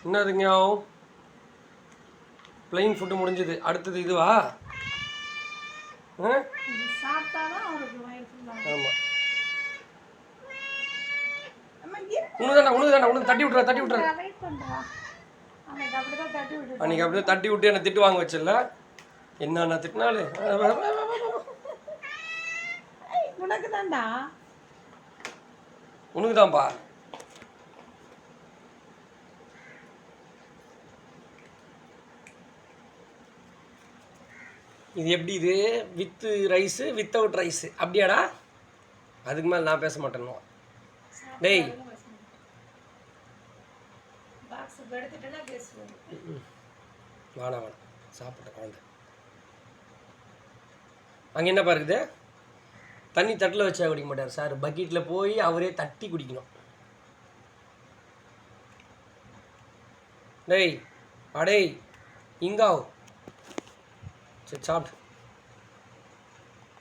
என்னதுங்க plain food முடிஞ்சது. அடுத்தது இதுவா? ஆமாம், உனக்கு தட்டி விட்ற. அன்னைக்கு அப்படியே தட்டி விட்டு என்னை திட்டு வாங்க வச்சிடல. என்னென்ன திட்டினாலும் உனக்கு தான்டா. உனக்கு தான்ப்பா. இது எப்படி? இது வித்து ரைஸு வித்தவுட் ரைஸு அப்படியாடா? அதுக்கு மேலே நான் பேச மாட்டேன்னு. டேய் வேணாம் வேணாம், சாப்பிட்ட குழந்தை. அங்கே என்ன பாருக்குது? தண்ணி தட்டில் வச்சா குடிக்க மாட்டார் சார், பக்கெட்டில் போய் அவரே தட்டி குடிக்கணும். டேய் அடேய் இங்காவ் சரி சாப்பிட்டு